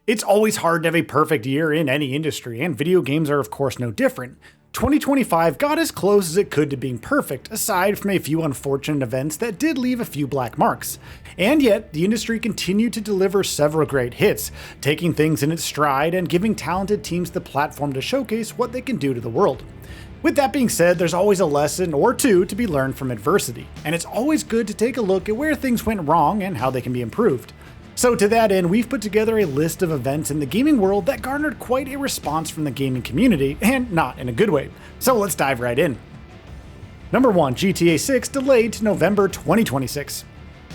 It's always hard to have a perfect year in any industry, and video games are of course no different. 2025 got as close as it could to being perfect, aside from a few unfortunate events that did leave a few black marks. And yet, the industry continued to deliver several great hits, taking things in its stride and giving talented teams the platform to showcase what they can do to the world. With that being said, there's always a lesson or two to be learned from adversity, and it's always good to take a look at where things went wrong and how they can be improved. So to that end, we've put together a list of events in the gaming world that garnered quite a response from the gaming community, and not in a good way. So let's dive right in. Number 1, GTA 6 delayed to November 2026.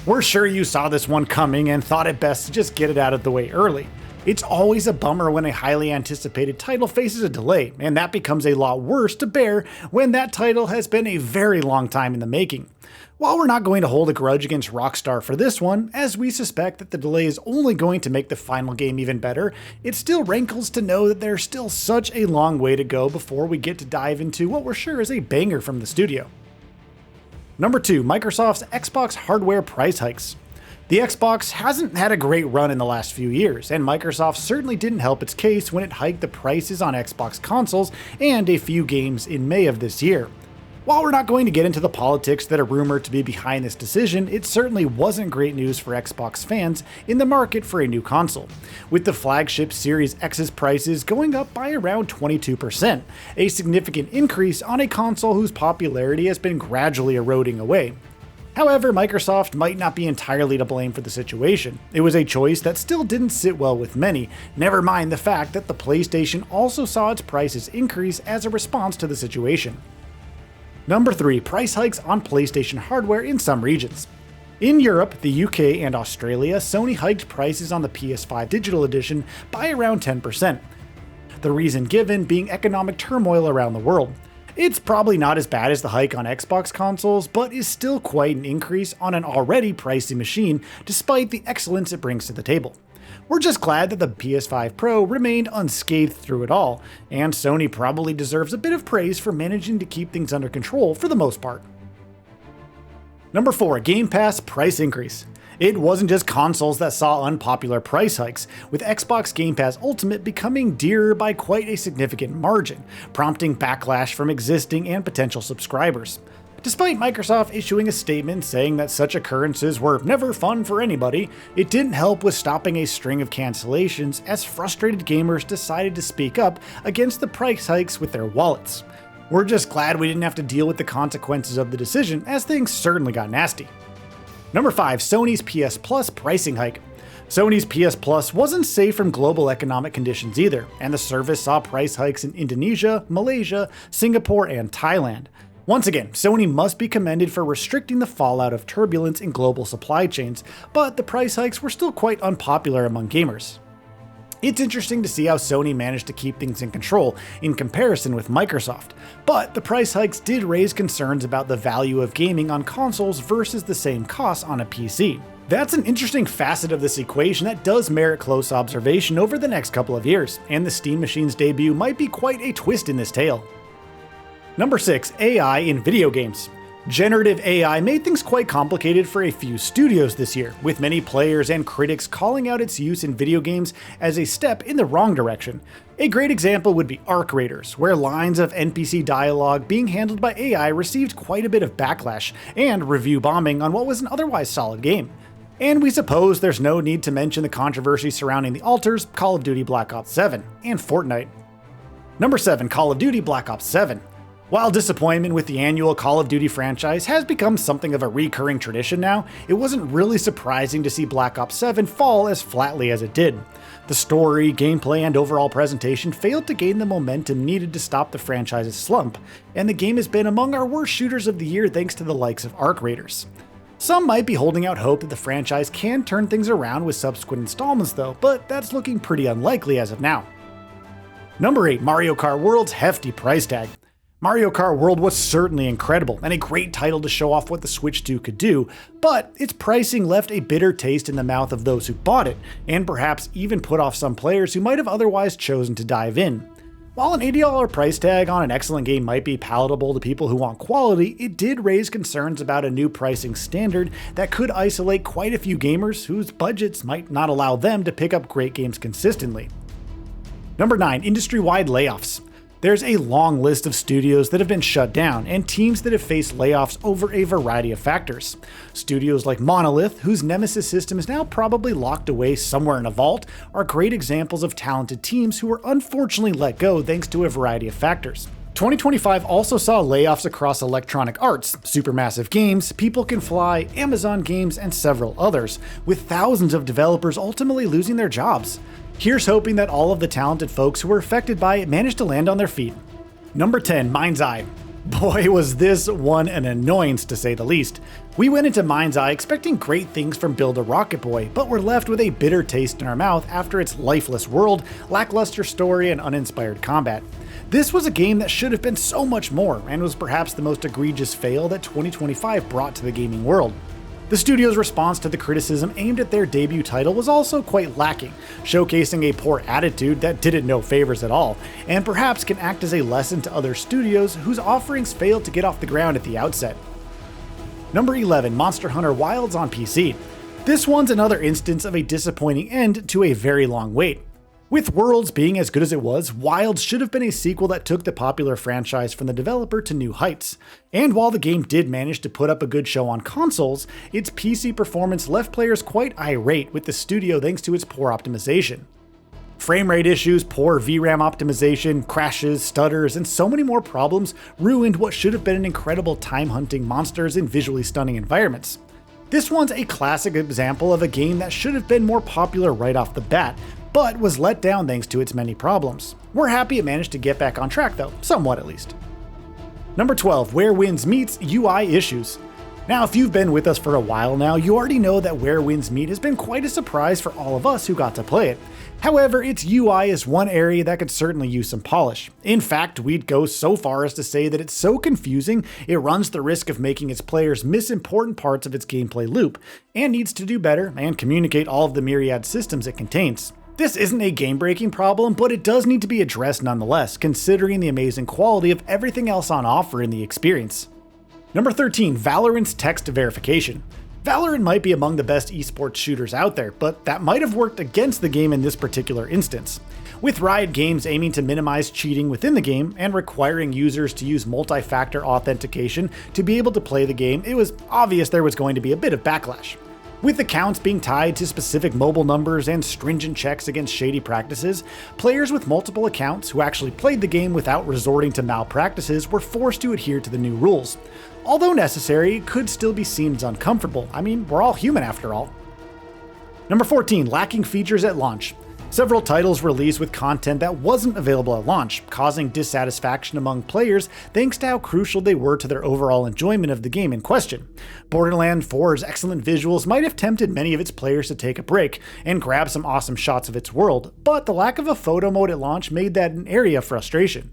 We're sure you saw this one coming and thought it best to just get it out of the way early. It's always a bummer when a highly anticipated title faces a delay, and that becomes a lot worse to bear when that title has been a very long time in the making. While we're not going to hold a grudge against Rockstar for this one, as we suspect that the delay is only going to make the final game even better, it still rankles to know that there's still such a long way to go before we get to dive into what we're sure is a banger from the studio. Number 2, Microsoft's Xbox hardware price hikes. The Xbox hasn't had a great run in the last few years, and Microsoft certainly didn't help its case when it hiked the prices on Xbox consoles and a few games in May of this year. While we're not going to get into the politics that are rumored to be behind this decision, it certainly wasn't great news for Xbox fans in the market for a new console, with the flagship Series X's prices going up by around 22%, a significant increase on a console whose popularity has been gradually eroding away. However, Microsoft might not be entirely to blame for the situation. It was a choice that still didn't sit well with many, never mind the fact that the PlayStation also saw its prices increase as a response to the situation. Number 3, price hikes on PlayStation hardware in some regions. In Europe, the UK, and Australia, Sony hiked prices on the PS5 Digital Edition by around 10%. The reason given being economic turmoil around the world. It's probably not as bad as the hike on Xbox consoles, but is still quite an increase on an already pricey machine despite the excellence it brings to the table. We're just glad that the PS5 Pro remained unscathed through it all, and Sony probably deserves a bit of praise for managing to keep things under control for the most part. Number 4, Game Pass price increase. It wasn't just consoles that saw unpopular price hikes, with Xbox Game Pass Ultimate becoming dearer by quite a significant margin, prompting backlash from existing and potential subscribers. Despite Microsoft issuing a statement saying that such occurrences were never fun for anybody, it didn't help with stopping a string of cancellations as frustrated gamers decided to speak up against the price hikes with their wallets. We're just glad we didn't have to deal with the consequences of the decision, as things certainly got nasty. Number 5, Sony's PS Plus pricing hike. Sony's PS Plus wasn't safe from global economic conditions either, and the service saw price hikes in Indonesia, Malaysia, Singapore, and Thailand. Once again, Sony must be commended for restricting the fallout of turbulence in global supply chains, but the price hikes were still quite unpopular among gamers. It's interesting to see how Sony managed to keep things in control in comparison with Microsoft, but the price hikes did raise concerns about the value of gaming on consoles versus the same costs on a PC. That's an interesting facet of this equation that does merit close observation over the next couple of years, and the Steam Machine's debut might be quite a twist in this tale. Number 6, AI in video games. Generative AI made things quite complicated for a few studios this year, with many players and critics calling out its use in video games as a step in the wrong direction. A great example would be Arc Raiders, where lines of NPC dialogue being handled by AI received quite a bit of backlash and review bombing on what was an otherwise solid game. And we suppose there's no need to mention the controversy surrounding the alters, Call of Duty Black Ops 7, and Fortnite. Number 7, Call of Duty Black Ops 7. While disappointment with the annual Call of Duty franchise has become something of a recurring tradition now, it wasn't really surprising to see Black Ops 7 fall as flatly as it did. The story, gameplay, and overall presentation failed to gain the momentum needed to stop the franchise's slump, and the game has been among our worst shooters of the year thanks to the likes of Arc Raiders. Some might be holding out hope that the franchise can turn things around with subsequent installments though, but that's looking pretty unlikely as of now. Number 8, Mario Kart World's hefty price tag. Mario Kart World was certainly incredible and a great title to show off what the Switch 2 could do, but its pricing left a bitter taste in the mouth of those who bought it, and perhaps even put off some players who might have otherwise chosen to dive in. While an $80 price tag on an excellent game might be palatable to people who want quality, it did raise concerns about a new pricing standard that could isolate quite a few gamers whose budgets might not allow them to pick up great games consistently. Number 9. Industry-wide layoffs. There's a long list of studios that have been shut down and teams that have faced layoffs over a variety of factors. Studios like Monolith, whose Nemesis system is now probably locked away somewhere in a vault, are great examples of talented teams who were unfortunately let go thanks to a variety of factors. 2025 also saw layoffs across Electronic Arts, Supermassive Games, People Can Fly, Amazon Games, and several others, with thousands of developers ultimately losing their jobs. Here's hoping that all of the talented folks who were affected by it managed to land on their feet. Number 10. Mind's Eye. Boy, was this one an annoyance to say the least. We went into Mind's Eye expecting great things from Build a Rocket Boy, but were left with a bitter taste in our mouth after its lifeless world, lackluster story, and uninspired combat. This was a game that should have been so much more, and was perhaps the most egregious fail that 2025 brought to the gaming world. The studio's response to the criticism aimed at their debut title was also quite lacking, showcasing a poor attitude that did it no favors at all, and perhaps can act as a lesson to other studios whose offerings failed to get off the ground at the outset. Number 11. Monster Hunter Wilds on PC. This one's another instance of a disappointing end to a very long wait. With Worlds being as good as it was, Wilds should have been a sequel that took the popular franchise from the developer to new heights. And while the game did manage to put up a good show on consoles, its PC performance left players quite irate with the studio thanks to its poor optimization. Frame rate issues, poor VRAM optimization, crashes, stutters, and so many more problems ruined what should have been an incredible time-hunting monsters in visually stunning environments. This one's a classic example of a game that should have been more popular right off the bat, but was let down thanks to its many problems. We're happy it managed to get back on track though, somewhat at least. Number 12. Where Winds Meets UI Issues. Now, if you've been with us for a while now, you already know that Where Winds Meet has been quite a surprise for all of us who got to play it. However, its UI is one area that could certainly use some polish. In fact, we'd go so far as to say that it's so confusing it runs the risk of making its players miss important parts of its gameplay loop, and needs to do better and communicate all of the myriad systems it contains. This isn't a game-breaking problem, but it does need to be addressed nonetheless, considering the amazing quality of everything else on offer in the experience. Number 13. Valorant's text verification. Valorant might be among the best esports shooters out there, but that might have worked against the game in this particular instance. With Riot Games aiming to minimize cheating within the game and requiring users to use multi-factor authentication to be able to play the game, it was obvious there was going to be a bit of backlash. With accounts being tied to specific mobile numbers and stringent checks against shady practices, players with multiple accounts who actually played the game without resorting to malpractices were forced to adhere to the new rules. Although necessary, it could still be seen as uncomfortable. I mean, we're all human after all. Number 14. Lacking features at launch. Several titles released with content that wasn't available at launch, causing dissatisfaction among players thanks to how crucial they were to their overall enjoyment of the game in question. Borderlands 4's excellent visuals might have tempted many of its players to take a break and grab some awesome shots of its world, but the lack of a photo mode at launch made that an area of frustration.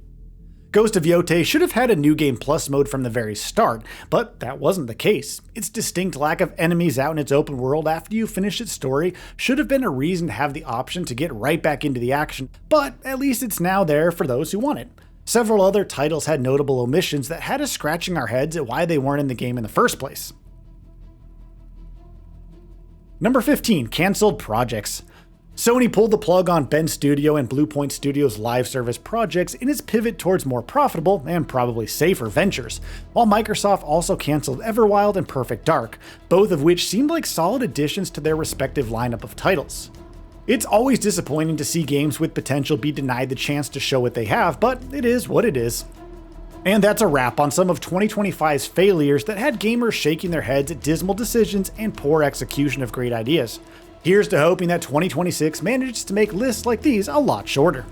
Ghost of Yotei should have had a New Game Plus mode from the very start, but that wasn't the case. Its distinct lack of enemies out in its open world after you finish its story should have been a reason to have the option to get right back into the action, but at least it's now there for those who want it. Several other titles had notable omissions that had us scratching our heads at why they weren't in the game in the first place. Number 15. Cancelled projects. Sony pulled the plug on Bend Studio and Bluepoint Studio's live service projects in its pivot towards more profitable and probably safer ventures, while Microsoft also canceled Everwild and Perfect Dark, both of which seemed like solid additions to their respective lineup of titles. It's always disappointing to see games with potential be denied the chance to show what they have, but it is what it is. And that's a wrap on some of 2025's failures that had gamers shaking their heads at dismal decisions and poor execution of great ideas. Here's to hoping that 2026 manages to make lists like these a lot shorter.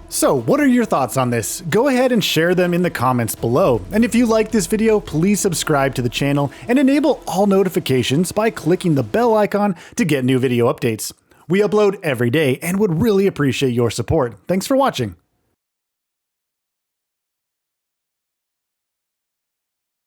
So, what are your thoughts on this? Go ahead and share them in the comments below. And if you like this video, please subscribe to the channel and enable all notifications by clicking the bell icon to get new video updates. We upload every day and would really appreciate your support. Thanks for watching.